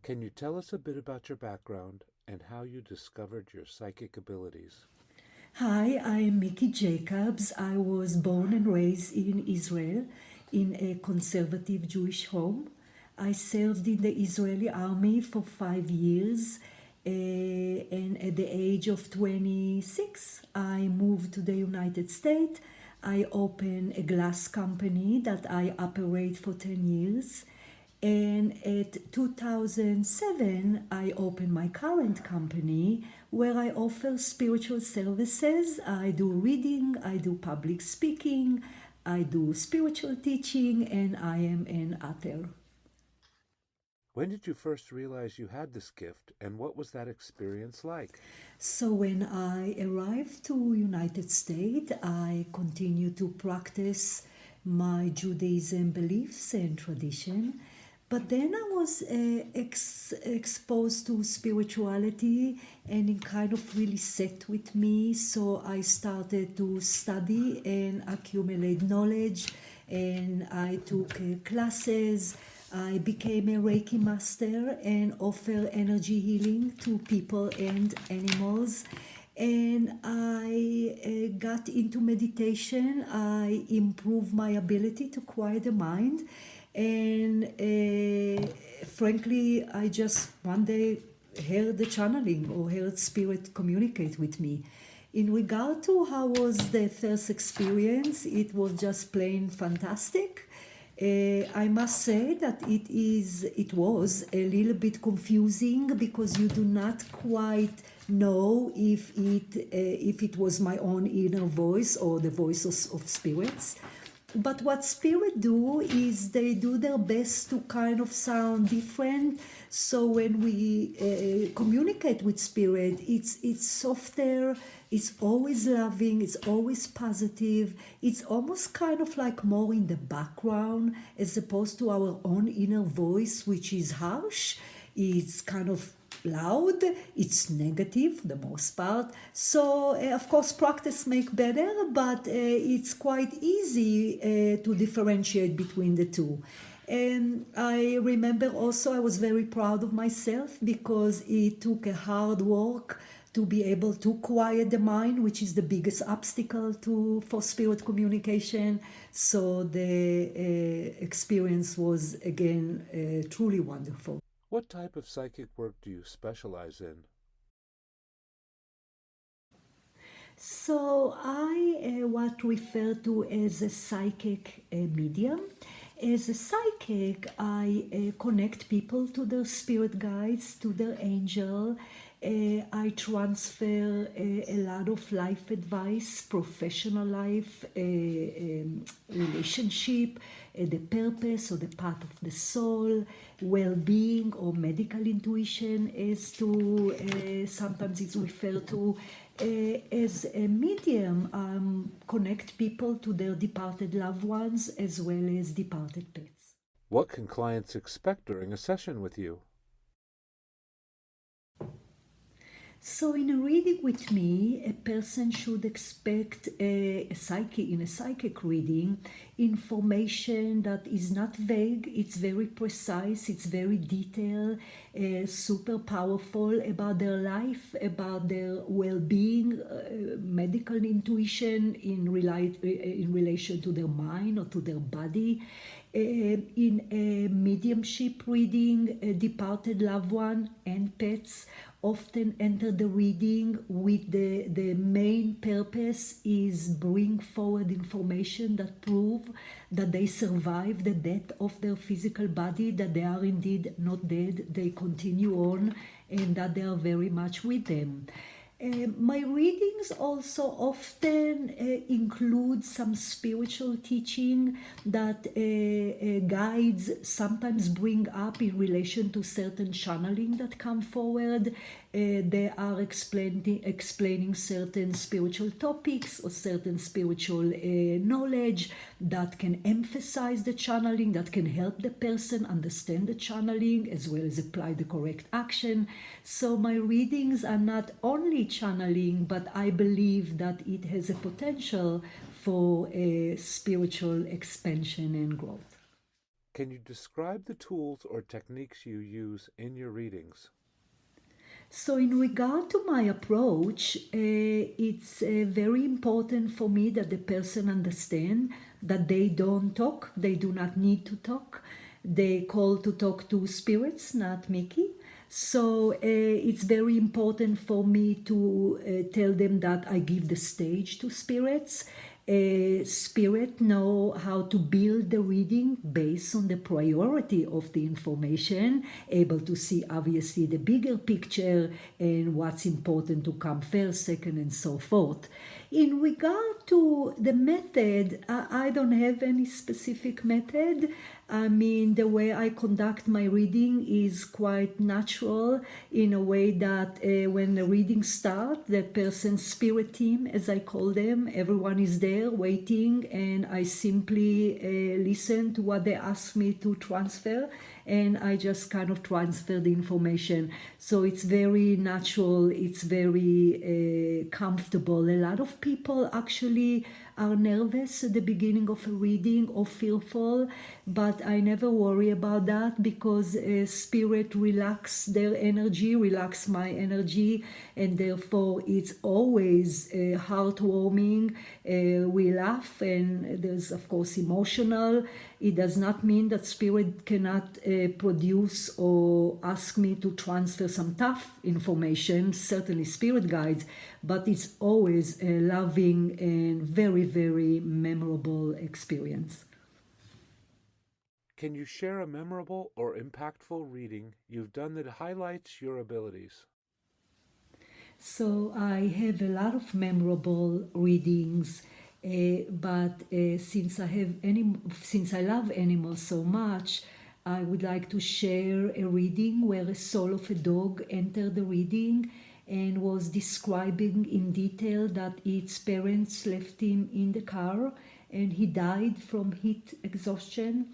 Can you tell us a bit about your background and how you discovered your psychic abilities? Hi, I'm Miki Jacobs. I was born and raised in Israel in a conservative Jewish home. I served in the Israeli army for 5 years, and at the age of 26, I moved to the United States. I opened a glass company that I operate for 10 years. And at 2007, I opened my current company where I offer spiritual services. I do reading, I do public speaking, I do spiritual teaching, and I am an author. When did you first realize you had this gift and what was that experience like? So when I arrived to United States, I continued to practice my Judaism beliefs and tradition. But then I was exposed to spirituality and it kind of really set with me. So I started to study and accumulate knowledge and I took classes. I became a Reiki master and offer energy healing to people and animals. And I got into meditation. I improved my ability to quiet the mind. And frankly, I just one day heard the channeling or heard spirit communicate with me. In regard to how was the first experience, it was just plain fantastic. I must say that it was a little bit confusing because you do not quite know if it was my own inner voice or the voice of spirits. But what spirit do is they do their best to kind of sound different. So when we communicate with spirit, it's softer, it's always loving, it's always positive. It's almost kind of like more in the background as opposed to our own inner voice, which is harsh. It's kind of loud, it's negative for the most part. So of course practice make better, but it's quite easy to differentiate between the two. And I remember also I was very proud of myself because it took a hard work to be able to quiet the mind, which is the biggest obstacle to for spirit communication. So the experience was again truly wonderful. What type of psychic work do you specialize in? So I what refer to as a psychic medium. As a psychic, I connect people to their spirit guides, to their angel. I transfer a lot of life advice, professional life, relationship, the purpose or the path of the soul, well-being or medical intuition, as to sometimes it's referred to as a medium, connect people to their departed loved ones as well as departed pets. What can clients expect during a session with you? So, in a reading with me, a person should expect in a psychic reading information that is not vague, it's very precise, it's very detailed, super powerful about their life, about their well being, medical intuition in relation to their mind or to their body. In a mediumship reading, a departed loved one and pets often enter the reading with the main purpose is bring forward information that prove that they survive the death of their physical body, that they are indeed not dead, they continue on, and that they are very much with them. My readings also often include some spiritual teaching that guides sometimes bring up in relation to certain channeling that come forward. They are explaining certain spiritual topics or certain spiritual knowledge that can emphasize the channeling, that can help the person understand the channeling as well as apply the correct action. So my readings are not only channeling, but I believe that it has a potential for a spiritual expansion and growth. Can you describe the tools or techniques you use in your readings? So, in regard to my approach, it's very important for me that the person understand that they don't talk, they do not need to talk. They call to talk to spirits, not Mickey. So, it's very important for me to tell them that I give the stage to spirits. Spirit know how to build the reading based on the priority of the information, able to see obviously the bigger picture and what's important to come first, second, and so forth. In regard to the method, I don't have any specific method. I mean, the way I conduct my reading is quite natural in a way that when the reading starts, the person's spirit team, as I call them, everyone is there waiting, and I simply listen to what they ask me to transfer, and I just kind of transfer the information. So it's very natural, it's very comfortable. A lot of people actually are nervous at the beginning of a reading or fearful, but I never worry about that because spirit relax their energy, relax my energy, and therefore it's always heartwarming. We laugh, and there's of course emotional. It does not mean that spirit cannot produce or ask me to transfer some tough information, certainly spirit guides, but it's always a loving and very, very memorable experience. Can you share a memorable or impactful reading you've done that highlights your abilities? So I have a lot of memorable readings, but since I love animals so much, I would like to share a reading where a soul of a dog entered the reading and was describing in detail that its parents left him in the car and he died from heat exhaustion,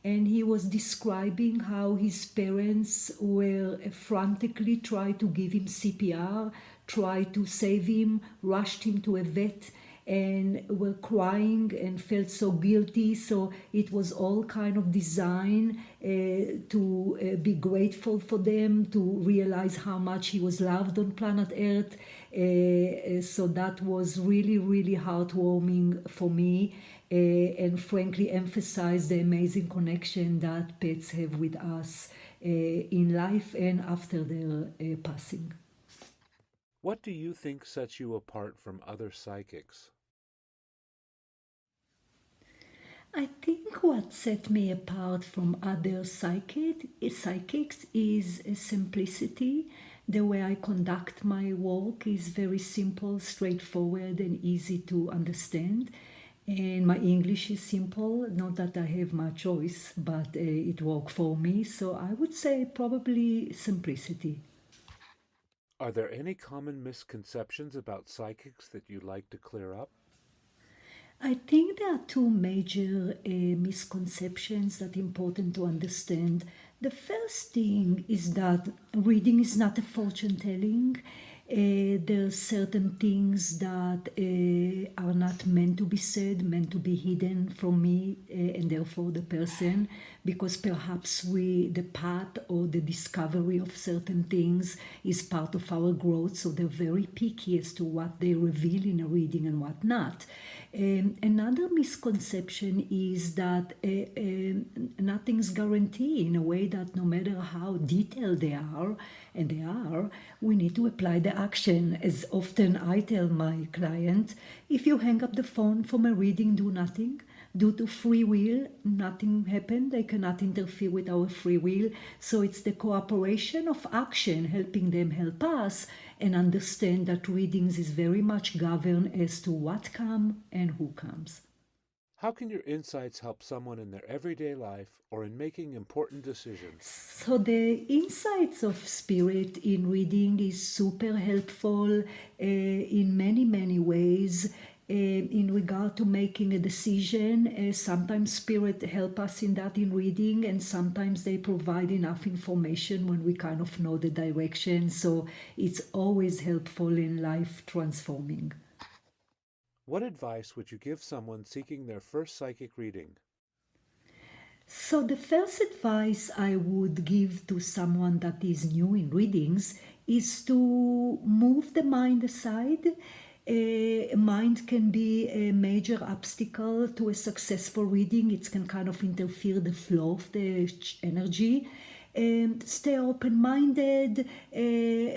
and he was describing how his parents were frantically trying to give him CPR, tried to save him, rushed him to a vet, and were crying and felt so guilty. So it was all kind of designed to be grateful for them, to realize how much he was loved on planet Earth. So that was really, really heartwarming for me, and frankly emphasize the amazing connection that pets have with us in life and after their passing. What do you think sets you apart from other psychics? I think what set me apart from other psychics is a simplicity. The way I conduct my work is very simple, straightforward, and easy to understand. And my English is simple, not that I have my choice, but it worked for me. So I would say probably simplicity. Are there any common misconceptions about psychics that you'd like to clear up? I think there are two major misconceptions that are important to understand. The first thing is that reading is not a fortune telling. There are certain things that are not meant to be said, meant to be hidden from me and therefore the person, because perhaps the path or the discovery of certain things is part of our growth. So they're very picky as to what they reveal in a reading and what not. Another misconception is that nothing's guaranteed, in a way that no matter how detailed they are, and they are, we need to apply the action. As often I tell my client, if you hang up the phone from a reading, do nothing. Due to free will, nothing happened. They cannot interfere with our free will. So it's the cooperation of action, helping them help us, and understand that readings is very much governed as to what comes and who comes. How can your insights help someone in their everyday life or in making important decisions? So the insights of spirit in reading is super helpful in many, many ways. In regard to making a decision, sometimes spirit help us in that in reading, and sometimes they provide enough information when we kind of know the direction. So it's always helpful in life transforming. What advice would you give someone seeking their first psychic reading? So, the first advice I would give to someone that is new in readings is to move the mind aside. Mind can be a major obstacle to a successful reading. It can kind of interfere the flow of the energy. Stay open-minded.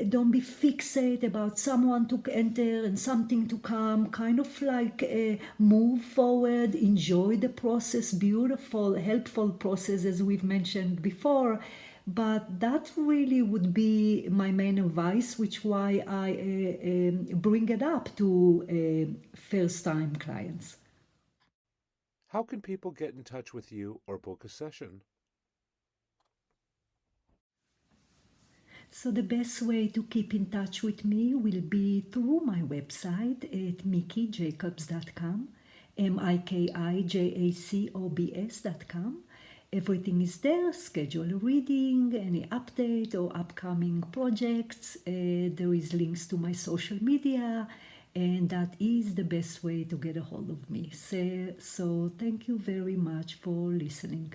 Don't be fixated about someone to enter and something to come. Kind of like move forward, enjoy the process, beautiful, helpful process as we've mentioned before. But that really would be my main advice, which why I bring it up to first-time clients. How can people get in touch with you or book a session? So the best way to keep in touch with me will be through my website at mikijacobs.com, mikijacobs.com. Everything is there, schedule a reading, any update or upcoming projects. There is links to my social media, and that is the best way to get a hold of me. So thank you very much for listening.